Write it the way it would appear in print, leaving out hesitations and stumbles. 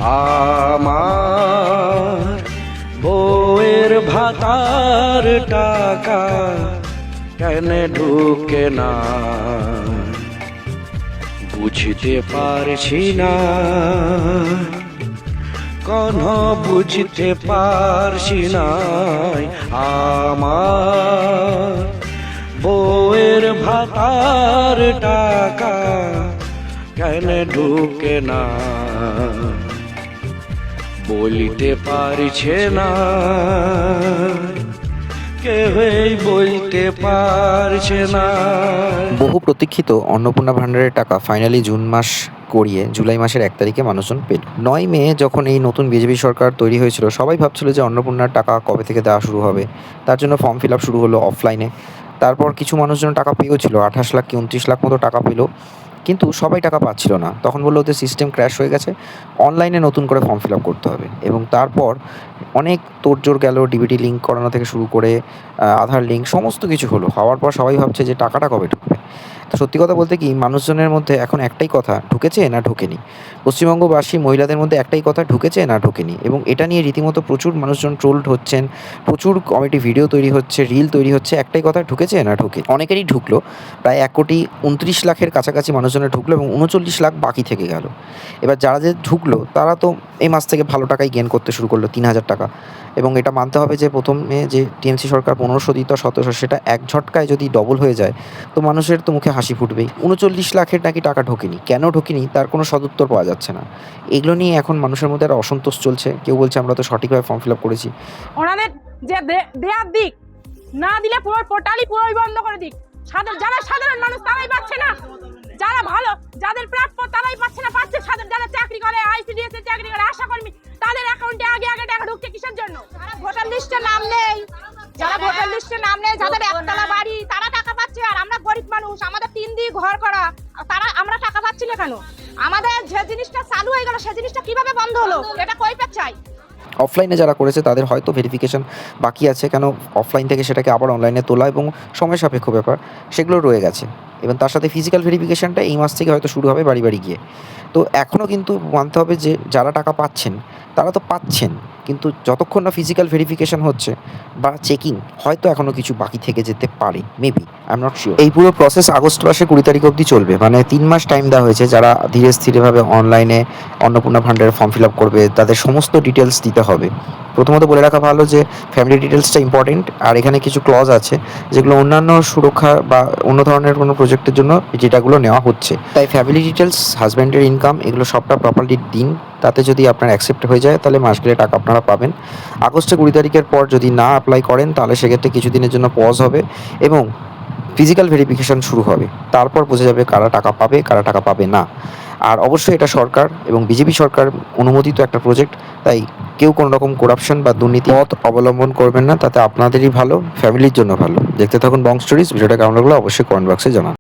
আমার বউয়ের ভাতার টাকা কেন ঢুকে না, বুঝতে পারছি না, কোন বুঝতে পারছি না। আমার বউয়ের ভাতার টাকা কেন ঢুকে না, বলিতে পারছে না, কেউই বলতে পারছে না। বহু প্রতীক্ষিত অন্নপূর্ণা ভাণ্ডারের টাকা ফাইনালি জুন মাস গড়িয়ে জুলাই মাসের 1 তারিখে মানুষজন পেল। 9 মে যখন এই নতুন বিজেপি সরকার তৈরি হয়েছিল, সবাই ভাবছিল যে অন্নপূর্ণার টাকা কবে থেকে দেওয়া শুরু হবে। তার জন্য ফর্ম ফিল আপ শুরু হলো অফলাইনে। তারপর কিছু মানুষজন টাকা পেয়েও ছিল, 28 লাখ কি 29 লাখ মতো টাকা পেল, কিন্তু সবাই টাকা পাচ্ছিল না। তখন বললো ওদের সিস্টেম ক্র্যাশ হয়ে গেছে, অনলাইনে নতুন করে ফর্ম ফিল আপ করতে হবে। এবং তারপর অনেক তোড়জোড় গেল, ডিবিটি লিঙ্ক করানো থেকে শুরু করে আধার লিঙ্ক সমস্ত কিছু হলো। হওয়ার পর সবাই ভাবছে যে টাকাটা কবে ঢুকবে। তো সত্যি কথা বলতে কি, মানুষজনের মধ্যে এখন একটাই কথা, ঢুকেছে না ঢোকেনি। পশ্চিমবঙ্গবাসী মহিলাদের মধ্যে একটাই কথা, ঢুকেছে না ঢোকেনি। এবং এটা নিয়ে রীতিমতো প্রচুর মানুষজন ট্রোলড হচ্ছেন, প্রচুর কমেডি ভিডিও তৈরি হচ্ছে, রিল তৈরি হচ্ছে, একটাই কথা, ঢুকেছে না ঢোকে। অনেকেরই ঢুকলো, প্রায় 1,29 লাখের কাছাকাছি মানুষজনের ঢুকলো এবং 39 লাখ বাকি থেকে গেল। এবার যারা যে ঢুকলো তারা তো এই মাস থেকে ভালো টাকাই গেন করতে শুরু করলো, 3,000 টাকা। এবং এটা মানতে হবে যে প্রথমে যে টিএমসি সরকার 1500 দিত 1700, সেটা এক ঝটকায় যদি ডবল হয়ে যায় তো মানুষের তো মুখে হাসি ফুটবেই। 39 লাখের নাকি টাকা ঢোকেনি, কেন ঢোকেনি তার কোনো সদুত্তর পাওয়া যাচ্ছে না। এগুলো নিয়ে এখন মানুষের মধ্যে একটা অসন্তোষ চলছে। কেউ বলছে আমরা তো সঠিকভাবে ফর্ম ফিল আপ করেছি। ওনাদের যে দেয়ার দিক, না দিলে পুরো পোর্টালই পুরোই বন্ধ করে দিক। যারা সাধারণ মানুষ তারাই পাচ্ছে না, যারা ভালো যাদের প্রাপ্য তারাই পাচ্ছে না, পাচ্ছে যারা চাকরি করে, আইসিডিএস এর চাকরি করে, আশাকর্মী, তাদের অ্যাকাউন্টে আগে টাকা ঢুকছে কিসের জন্য? ভোটার লিস্টে নাম নেই, যারা ভোটার লিস্টে নাম নেই, যাদের একতলা বাড়ি, তারা টাকা পাচ্ছে। আর আমরা গরিব মানুষ, আমাদের 3 দিয়ে ঘর করা, আমরা টাকা পাচ্ছি না কেন? আমাদের যে জিনিসটা চালু হয়ে গেল সে জিনিসটা কিভাবে বন্ধ হলো, এটা কৈফিয়ত চাই। অফলাইনে যারা করেছে তাদের হয়তো ভেরিফিকেশন বাকি আছে, কেন অফলাইন থেকে সেটাকে আবার অনলাইনে তোলা এবং সময় সাপেক্ষ ব্যাপার, সেগুলো রয়ে গেছে। এবং তার সাথে ফিজিক্যাল ভেরিফিকেশনটা এই মাস থেকে হয়তো শুরু হবে বাড়ি বাড়ি গিয়ে। তো এখনও কিন্তু মানতে হবে যে যারা টাকা পাচ্ছেন তারা তো পাচ্ছেন, কিন্তু যতক্ষণ না ফিজিক্যাল ভেরিফিকেশন হচ্ছে বা চেকিং, হয়তো এখনও কিছু বাকি থেকে যেতে পারে, maybe, I am not sure. এই পুরো প্রসেস আগস্ট মাসের 20 তারিখ অবধি চলবে, মানে 3 মাস টাইম দেওয়া হয়েছে। যারা ধীরে স্থিরভাবে অনলাইনে অন্নপূর্ণা ভাণ্ডারের ফর্ম ফিল আপ করবে তাদের সমস্ত ডিটেলস দিতে হবে। প্রথমত বলে রাখা ভালো যে ফ্যামিলি ডিটেলসটা ইম্পর্টেন্ট, আর এখানে কিছু ক্লজ আছে যেগুলো অন্যান্য সুরক্ষা বা অন্য ধরনের কোনো প্রজেক্টের জন্য যেটাগুলো নেওয়া হচ্ছে। তাই ফ্যামিলি ডিটেলস, হাজব্যান্ডের ইনকাম, এগুলো সবটা প্রপারলি দিন। তাতে যদি আপনার অ্যাকসেপ্ট হয়ে যায় তাহলে মাস গেলে টাকা আপনারা পাবেন। আগস্টের 20 তারিখের পর যদি না অ্যাপ্লাই করেন তাহলে সেক্ষেত্রে কিছুদিনের জন্য পজ হবে এবং ফিজিক্যাল ভেরিফিকেশন শুরু হবে। তারপর বোঝা যাবে কারা টাকা পাবে, কারা টাকা পাবে না। আর অবশ্যই এটা সরকার এবং বিজেপি সরকার অনুমোদিত একটা প্রজেক্ট, তাই কেউ কোনো রকম করাপশন বা দুর্নীতি পথ অবলম্বন করবেন না, তাতে আপনাদেরই ভালো, ফ্যামিলির জন্য ভালো। দেখতে থাকুন বং স্টোরিজ। ভিডিওটা কেমন লাগলো অবশ্যই কমেন্ট বক্সে জানান।